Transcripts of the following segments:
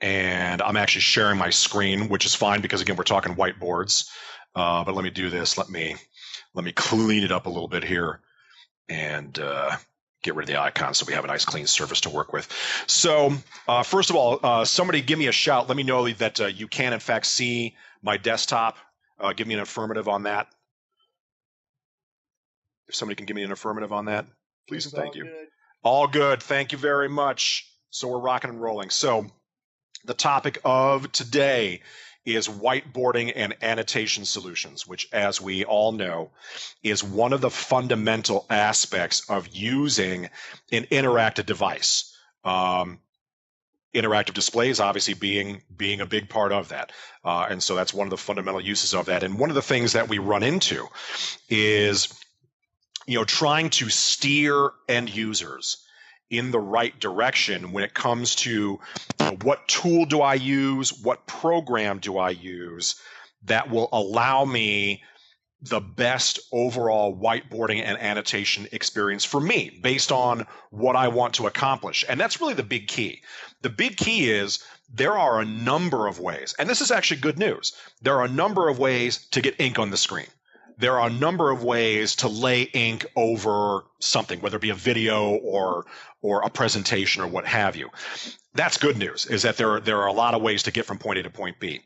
and I'm actually sharing my screen, which is fine because again, we're talking whiteboards. But let me do this. Let me clean it up a little bit here and get rid of the icons so we have a nice clean surface to work with. So first of all, somebody give me a shout. Let me know that you can in fact see my desktop. Give me an affirmative on that. If somebody can give me an affirmative on that, please and thank you. Good. All good. Thank you very much. So we're rocking and rolling. So the topic of today is whiteboarding and annotation solutions, which, as we all know, is one of the fundamental aspects of using an interactive device. Interactive displays obviously being a big part of that. And so that's one of the fundamental uses of that. And one of the things that we run into is, trying to steer end users in the right direction when it comes to what tool do I use, what program do I use that will allow me the best overall whiteboarding and annotation experience for me based on what I want to accomplish. And that's really the big key. The big key is there are a number of ways, and this is actually good news. There are a number of ways to get ink on the screen. There are a number of ways to lay ink over something, whether it be a video or a presentation or what have you. That's good news, is that there are a lot of ways to get from point A to point B.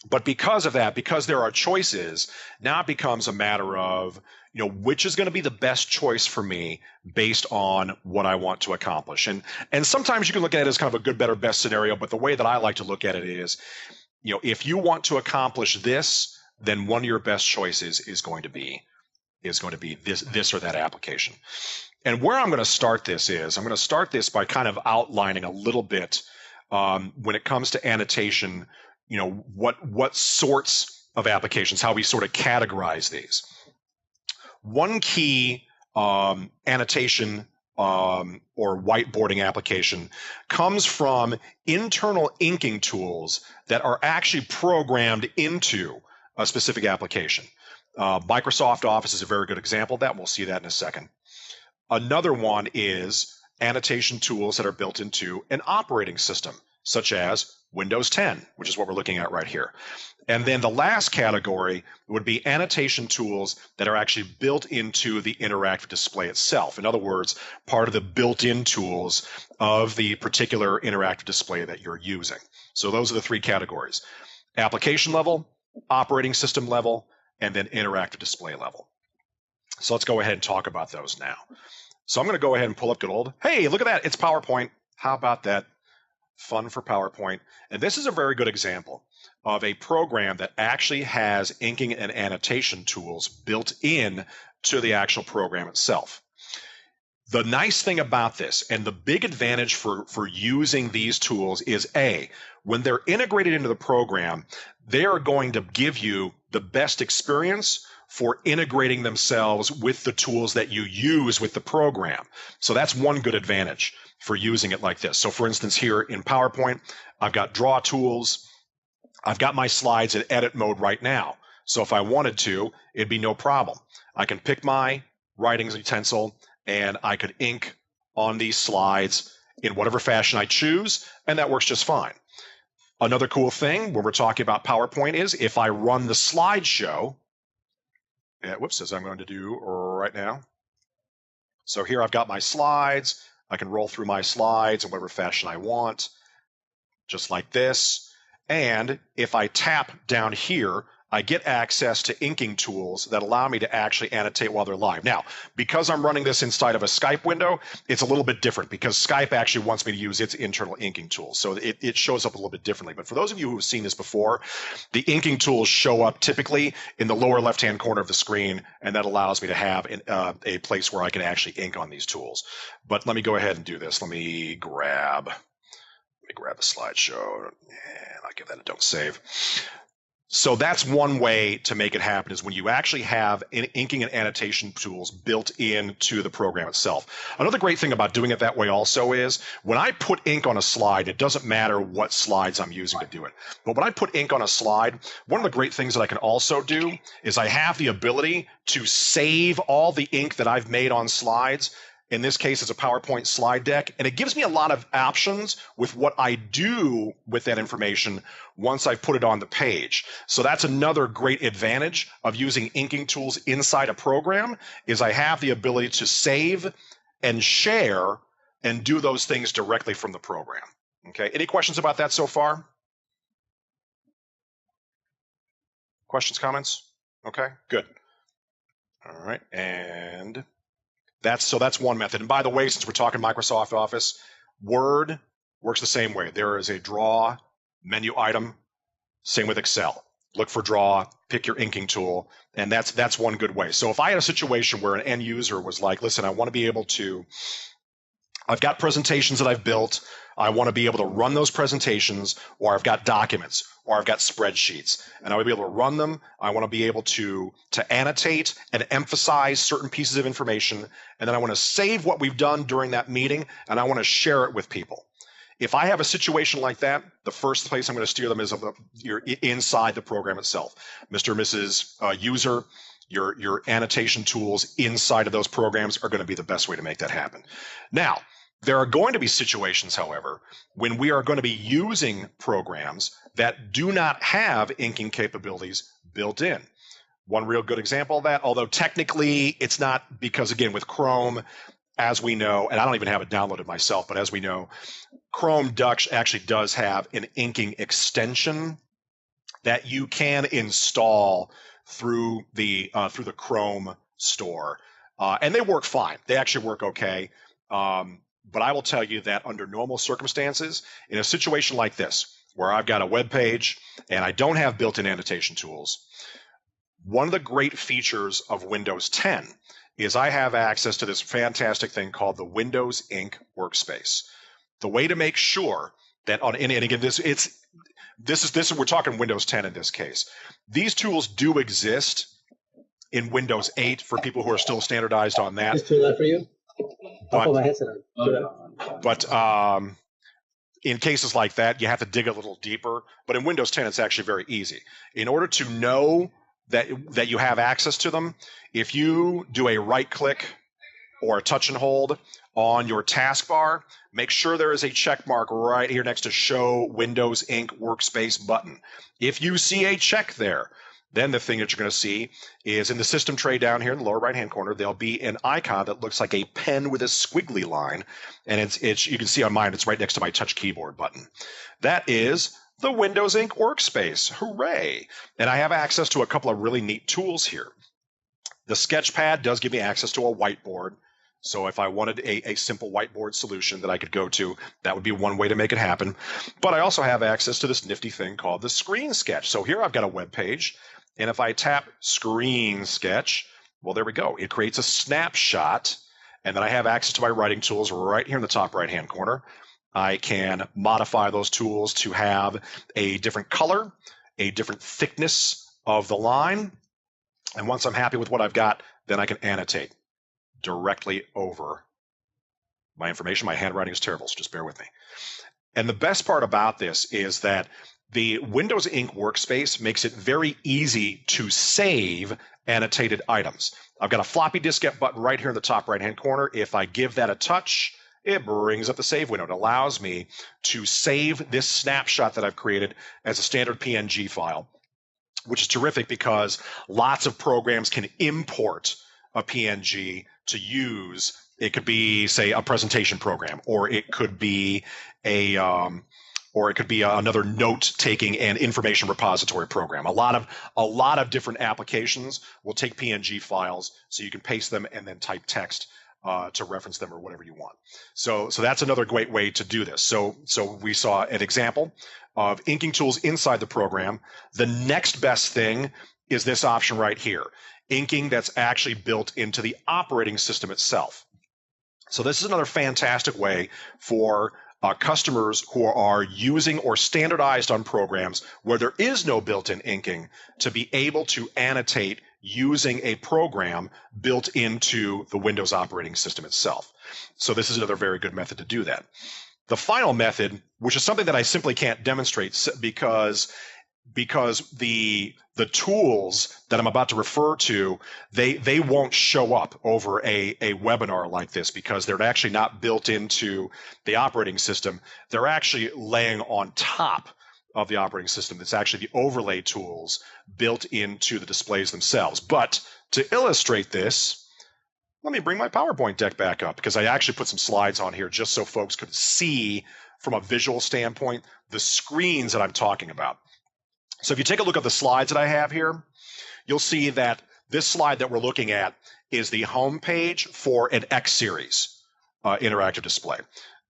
But because of that, because there are choices, now it becomes a matter of, which is going to be the best choice for me based on what I want to accomplish. And sometimes you can look at it as kind of a good, better, best scenario, but the way that I like to look at it is, if you want to accomplish this, then one of your best choices is going to be this or that application. And where I'm going to start this is, I'm going to start this by kind of outlining a little bit when it comes to annotation, what sorts of applications, how we sort of categorize these. One key annotation or whiteboarding application comes from internal inking tools that are actually programmed into a specific application. Microsoft Office is a very good example of that. We'll see that in a second. Another one is annotation tools that are built into an operating system, such as Windows 10, which is what we're looking at right here. And then the last category would be annotation tools that are actually built into the interactive display itself. In other words, part of the built-in tools of the particular interactive display that you're using. So those are the three categories: application level, operating system level, and then interactive display level. So let's go ahead and talk about those now. So I'm going to go ahead and pull up good old, hey, look at that, it's PowerPoint. How about that? Fun for PowerPoint. And this is a very good example of a program that actually has inking and annotation tools built in to the actual program itself. The nice thing about this, and the big advantage for using these tools, is when they're integrated into the program, they are going to give you the best experience for integrating themselves with the tools that you use with the program. So that's one good advantage for using it like this. So for instance, here in PowerPoint, I've got draw tools. I've got my slides in edit mode right now. So if I wanted to, it'd be no problem. I can pick my writing utensil and I could ink on these slides in whatever fashion I choose, and that works just fine. Another cool thing when we're talking about PowerPoint is if I run the slideshow, as I'm going to do right now. So here I've got my slides. I can roll through my slides in whatever fashion I want, just like this. And if I tap down here, I get access to inking tools that allow me to actually annotate while they're live. Now, because I'm running this inside of a Skype window, it's a little bit different because Skype actually wants me to use its internal inking tools. So it shows up a little bit differently. But for those of you who have seen this before, the inking tools show up typically in the lower left-hand corner of the screen, and that allows me to have a place where I can actually ink on these tools. But let me go ahead and do this. Let me grab the slideshow, and I'll give that a don't save. So that's one way to make it happen, is when you actually have inking and annotation tools built into the program itself. Another great thing about doing it that way also is when I put ink on a slide, it doesn't matter what slides I'm using to do it. But when I put ink on a slide, one of the great things that I can also do is I have the ability to save all the ink that I've made on slides In this case, it's a PowerPoint slide deck, and it gives me a lot of options with what I do with that information once I've put it on the page. So that's another great advantage of using inking tools inside a program, is I have the ability to save and share and do those things directly from the program. Okay, any questions about that so far? Questions, comments? Okay, good. All right, and that's one method. And by the way, since we're talking Microsoft Office, Word works the same way. There is a draw menu item. Same with Excel. Look for draw, pick your inking tool, and that's one good way. So if I had a situation where an end user was like, listen, I want to be able to, I've got presentations that I've built, I want to be able to run those presentations, or I've got documents, or I've got spreadsheets, and I want to be able to run them. I want to be able to annotate and emphasize certain pieces of information, and then I want to save what we've done during that meeting, and I want to share it with people. If I have a situation like that, the first place I'm going to steer them is you're inside the program itself. Mr. or Mrs. User, your annotation tools inside of those programs are going to be the best way to make that happen. Now, there are going to be situations, however, when we are going to be using programs that do not have inking capabilities built in. One real good example of that, although technically it's not, because again, with Chrome, as we know, and I don't even have it downloaded myself, but as we know, Chrome actually does have an inking extension that you can install through the Chrome store, and they work fine. They actually work okay. But I will tell you that under normal circumstances, in a situation like this, where I've got a web page and I don't have built-in annotation tools, one of the great features of Windows 10 is I have access to this fantastic thing called the Windows Ink Workspace. The way to make sure that and again, this is we're talking Windows 10 in this case. These tools do exist in Windows 8 for people who are still standardized on that. Is too loud for you? I'll put my headset on. But in cases like that, you have to dig a little deeper. But in Windows 10, it's actually very easy. In order to know that you have access to them, if you do a right-click or a touch and hold on your taskbar, make sure there is a check mark right here next to Show Windows Ink Workspace button. If you see a check there, then the thing that you're going to see is in the system tray down here in the lower right-hand corner, there'll be an icon that looks like a pen with a squiggly line. And it's you can see on mine, it's right next to my touch keyboard button. That is the Windows Ink Workspace. Hooray! And I have access to a couple of really neat tools here. The Sketchpad does give me access to a whiteboard. So if I wanted a simple whiteboard solution that I could go to, that would be one way to make it happen. But I also have access to this nifty thing called the Screen Sketch. So here I've got a web page. And if I tap Screen Sketch, well, there we go. It creates a snapshot. And then I have access to my writing tools right here in the top right-hand corner. I can modify those tools to have a different color, a different thickness of the line. And once I'm happy with what I've got, then I can annotate directly over my information. My handwriting is terrible, so just bear with me. And the best part about this is that the Windows Ink Workspace makes it very easy to save annotated items. I've got a floppy diskette button right here in the top right-hand corner. If I give that a touch, it brings up the save window. It allows me to save this snapshot that I've created as a standard PNG file, which is terrific because lots of programs can import a PNG to use. It could be, say, a presentation program, or it could be another note-taking and information repository program. A lot of different applications will take PNG files, so you can paste them and then type text to reference them or whatever you want. So that's another great way to do this. So we saw an example of inking tools inside the program. The next best thing is this option right here, inking that's actually built into the operating system itself. So this is another fantastic way for customers who are using or standardized on programs where there is no built-in inking to be able to annotate using a program built into the Windows operating system itself. So this is another very good method to do that. The final method, which is something that I simply can't demonstrate because because the tools that I'm about to refer to, they won't show up over a webinar like this because they're actually not built into the operating system. They're actually laying on top of the operating system. It's actually the overlay tools built into the displays themselves. But to illustrate this, let me bring my PowerPoint deck back up because I actually put some slides on here just so folks could see from a visual standpoint the screens that I'm talking about. So if you take a look at the slides that I have here, you'll see that this slide that we're looking at is the home page for an X series interactive display.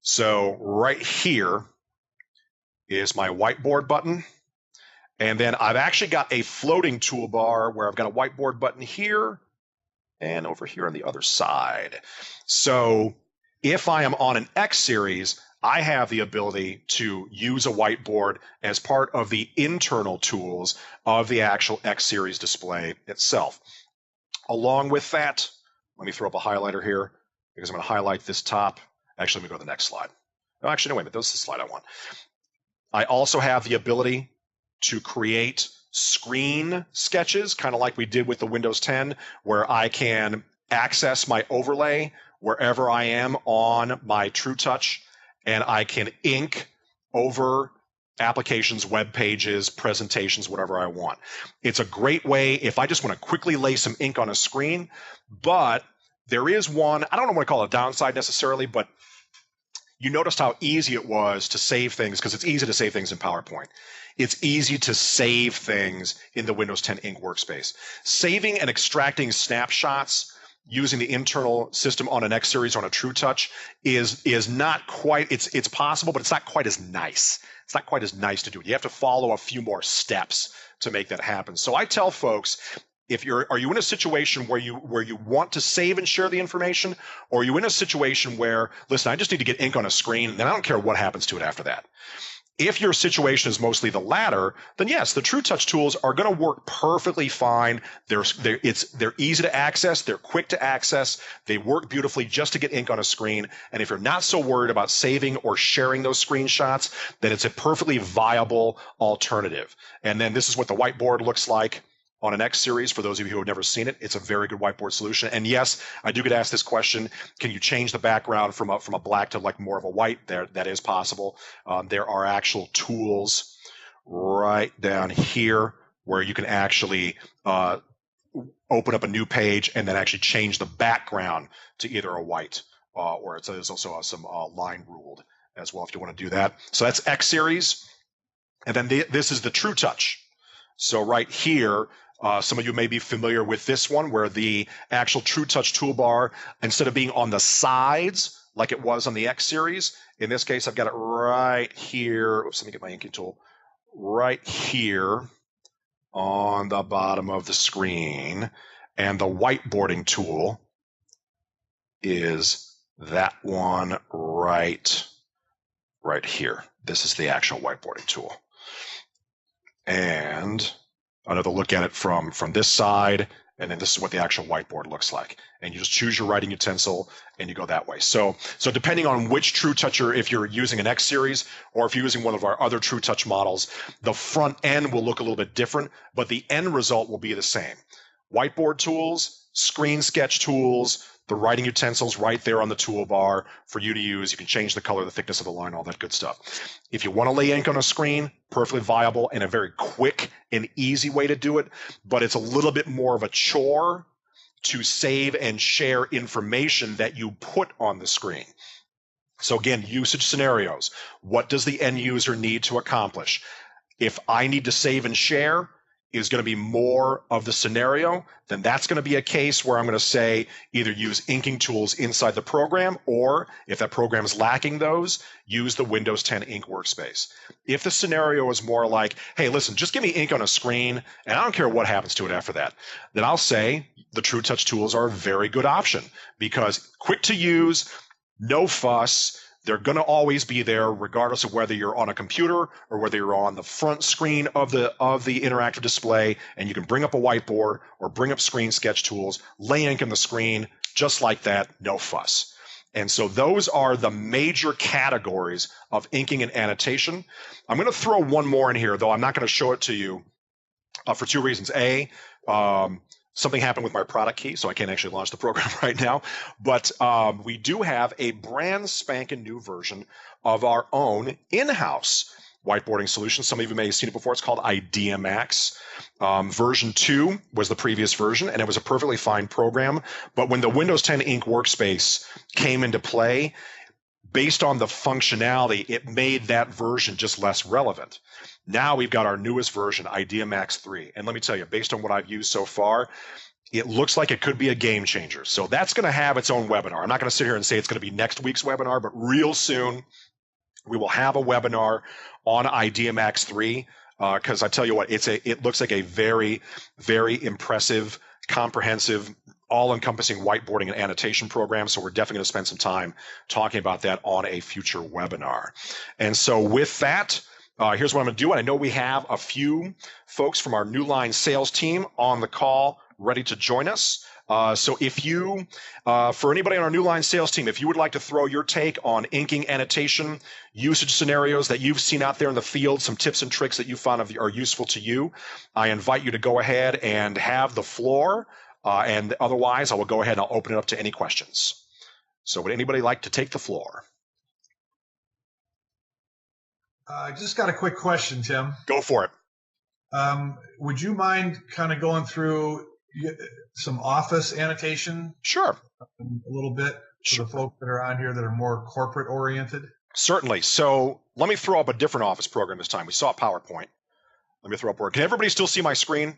So right here is my whiteboard button. And then I've actually got a floating toolbar where I've got a whiteboard button here and over here on the other side. So if I am on an X series, I have the ability to use a whiteboard as part of the internal tools of the actual X series display itself. Along with that, let me throw up a highlighter here because I'm going to highlight this top. Actually, let me go to the next slide. No, actually, no, wait a minute. This is the slide I want. I also have the ability to create screen sketches, kind of like we did with the Windows 10, where I can access my overlay wherever I am on my TrueTouch, and I can ink over applications, web pages, presentations, whatever I want. It's a great way if I just want to quickly lay some ink on a screen, but there is one, I don't know what to call it a downside necessarily, but you noticed how easy it was to save things because it's easy to save things in PowerPoint. It's easy to save things in the Windows 10 Ink workspace. Saving and extracting snapshots using the internal system on an X series on a TrueTouch is not quite, it's possible, but it's not quite as nice. It's not quite as nice to do it. You have to follow a few more steps to make that happen. So I tell folks, are you in a situation where you want to save and share the information, or are you in a situation where, listen, I just need to get ink on a screen, and I don't care what happens to it after that? If your situation is mostly the latter, then yes, the TrueTouch tools are going to work perfectly fine. They're easy to access. They're quick to access. They work beautifully just to get ink on a screen. And if you're not so worried about saving or sharing those screenshots, then it's a perfectly viable alternative. And then this is what the whiteboard looks like on an X series. For those of you who have never seen it, it's a very good whiteboard solution. And yes, I do get asked this question: can you change the background from a black to like more of a white? That is possible. There are actual tools right down here where you can actually open up a new page and then actually change the background to either a white or there's also some line ruled as well if you want to do that. So that's X series, and then this is the TrueTouch. So right here, some of you may be familiar with this one where the actual TrueTouch toolbar, instead of being on the sides like it was on the X series, in this case, I've got it right here. Oops, let me get my inking tool. Right here on the bottom of the screen. And the whiteboarding tool is that one right here. This is the actual whiteboarding tool. And another look at it from this side, and then this is what the actual whiteboard looks like. And you just choose your writing utensil and you go that way. So depending on which TrueTouch, if you're using an X series or if you're using one of our other TrueTouch models, the front end will look a little bit different, but the end result will be the same. Whiteboard tools, screen sketch tools, the writing utensils right there on the toolbar for you to use. You can change the color, the thickness of the line, all that good stuff. If you want to lay ink on a screen, perfectly viable and a very quick and easy way to do it, but it's a little bit more of a chore to save and share information that you put on the screen. So again, usage scenarios. What does the end user need to accomplish? If I need to save and share is going to be more of the scenario, then that's going to be a case where I'm going to say either use inking tools inside the program, or if that program is lacking those, use the Windows 10 Ink workspace. If the scenario is more like, hey, listen, just give me ink on a screen and I don't care what happens to it after that, then I'll say the TrueTouch tools are a very good option because quick to use, no fuss. They're going to always be there regardless of whether you're on a computer or whether you're on the front screen of the interactive display, and you can bring up a whiteboard or bring up screen sketch tools, lay ink on the screen just like that, no fuss. And so those are the major categories of inking and annotation. I'm going to throw one more in here, though I'm not going to show it to you for two reasons. Something happened with my product key, so I can't actually launch the program right now. But we do have a brand spanking new version of our own in-house whiteboarding solution. Some of you may have seen it before. It's called IdeaMax. Version 2 was the previous version, and it was a perfectly fine program. But when the Windows 10 Ink Workspace came into play, based on the functionality, it made that version just less relevant. Now we've got our newest version, IdeaMax 3. And let me tell you, based on what I've used so far, it looks like it could be a game changer. So that's going to have its own webinar. I'm not going to sit here and say it's going to be next week's webinar, but real soon we will have a webinar on IdeaMax 3 because I tell you what, it looks like a very, very impressive, comprehensive, all-encompassing whiteboarding and annotation program. So we're definitely going to spend some time talking about that on a future webinar. And so with that, here's what I'm going to do. And I know we have a few folks from our Newline sales team on the call ready to join us. So if you, for anybody on our Newline sales team, if you would like to throw your take on inking, annotation, usage scenarios that you've seen out there in the field, some tips and tricks that you found are useful to you, I invite you to go ahead and have the floor. And otherwise, I will go ahead and I'll open it up to any questions. So would anybody like to take the floor? I just got a quick question, Tim. Go for it. Would you mind kind of going through some office annotation? Sure. A little bit for the folks that are on here that are more corporate oriented? Certainly. So let me throw up a different office program this time. We saw PowerPoint. Let me throw up Word. Can everybody still see my screen?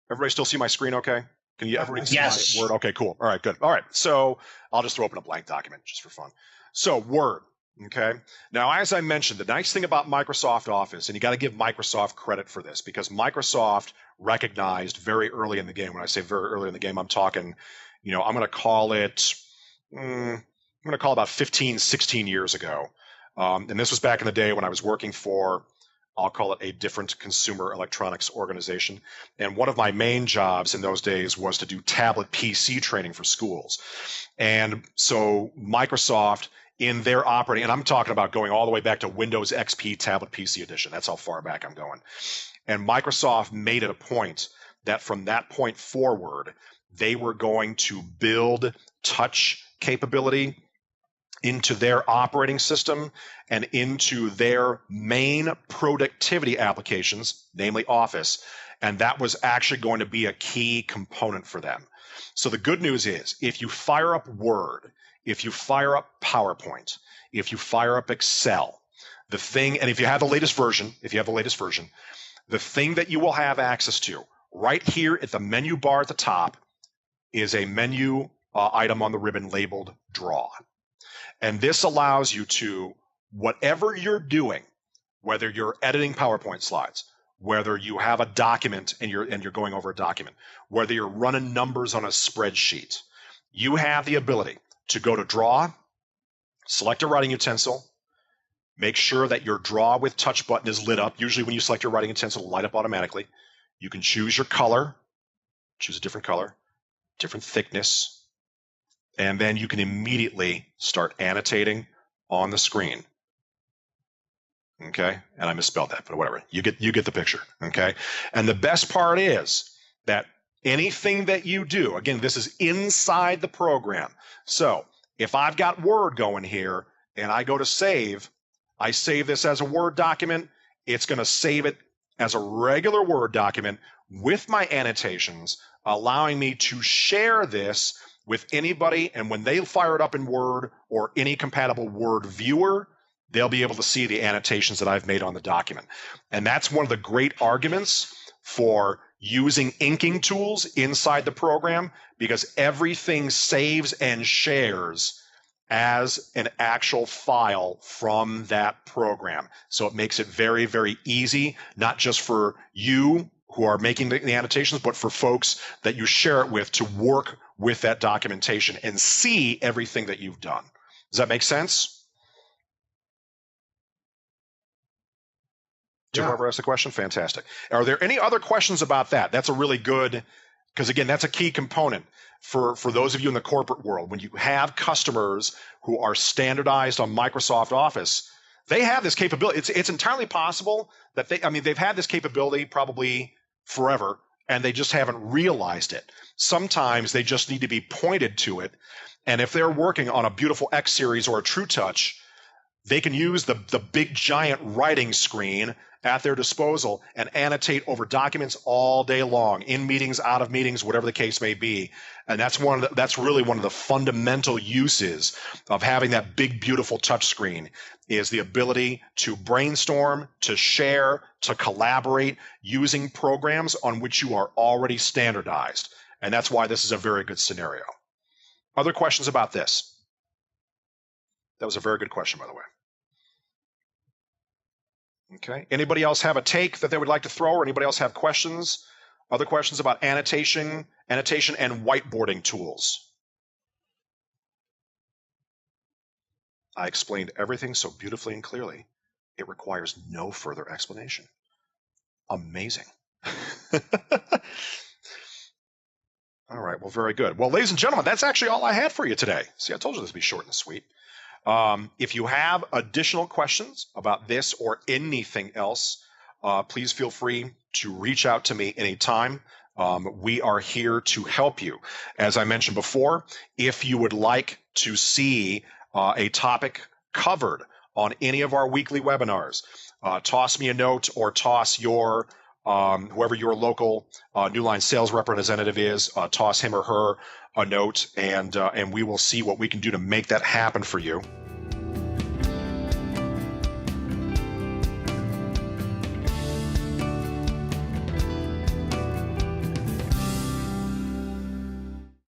Everybody still see my screen okay? Can you everybody see my Word? Okay, cool. All right, good. All right. So I'll just throw open a blank document just for fun. So Word. Okay. Now, as I mentioned, the nice thing about Microsoft Office, and you got to give Microsoft credit for this, because Microsoft recognized very early in the game. When I say very early in the game, I'm talking, I'm going to call it, about 15, 16 years ago. And this was back in the day when I was working for, I'll call it a different consumer electronics organization. And one of my main jobs in those days was to do tablet PC training for schools. And so Microsoft, in their operating, and I'm talking about going all the way back to Windows XP Tablet PC Edition. That's how far back I'm going. And Microsoft made it a point that from that point forward, they were going to build touch capability into their operating system and into their main productivity applications, namely Office. And that was actually going to be a key component for them. So the good news is, if you fire up Word, if you fire up PowerPoint, if you fire up Excel, and if you have the latest version, the thing that you will have access to right here at the menu bar at the top is a menu item on the ribbon labeled Draw. And this allows you to, whatever you're doing, whether you're editing PowerPoint slides, whether you have a document and you're going over a document, whether you're running numbers on a spreadsheet, you have the ability to go to Draw, select a writing utensil, make sure that your Draw with Touch button is lit up. Usually when you select your writing utensil, it'll light up automatically. You can choose your color, choose a different color, different thickness, and then you can immediately start annotating on the screen. Okay, and I misspelled that, but whatever. You get the picture. Okay, and the best part is that anything that you do, again, this is inside the program. So if I've got Word going here and I go to save, I save this as a Word document, it's going to save it as a regular Word document with my annotations, allowing me to share this with anybody. And when they fire it up in Word or any compatible Word viewer, they'll be able to see the annotations that I've made on the document. And that's one of the great arguments for using inking tools inside the program, because everything saves and shares as an actual file from that program. So it makes it very, very easy, not just for you who are making the annotations, but for folks that you share it with to work with that documentation and see everything that you've done. Does that make sense? Did whoever asked the question? Fantastic. Are there any other questions about that? That's a really good because again, that's a key component for those of you in the corporate world. When you have customers who are standardized on Microsoft Office, they have this capability. It's entirely possible that they've had this capability probably forever, and they just haven't realized it. Sometimes they just need to be pointed to it. And if they're working on a beautiful X series or a True Touch, they can use the big giant writing screen at their disposal and annotate over documents all day long, in meetings, out of meetings, whatever the case may be. And that's really one of the fundamental uses of having that big, beautiful touch screen, is the ability to brainstorm, to share, to collaborate using programs on which you are already standardized. And that's why this is a very good scenario. Other questions about this? That was a very good question, by the way. Okay. Anybody else have a take that they would like to throw, or anybody else have questions? Other questions about annotation and whiteboarding tools? I explained everything so beautifully and clearly. It requires no further explanation. Amazing. All right. Well, very good. Well, ladies and gentlemen, that's actually all I had for you today. See, I told you this would be short and sweet. If you have additional questions about this or anything else, please feel free to reach out to me anytime. We are here to help you. As I mentioned before, if you would like to see a topic covered on any of our weekly webinars, toss me a note or toss your whoever your local Newline sales representative is, toss him or her a note, and we will see what we can do to make that happen for you.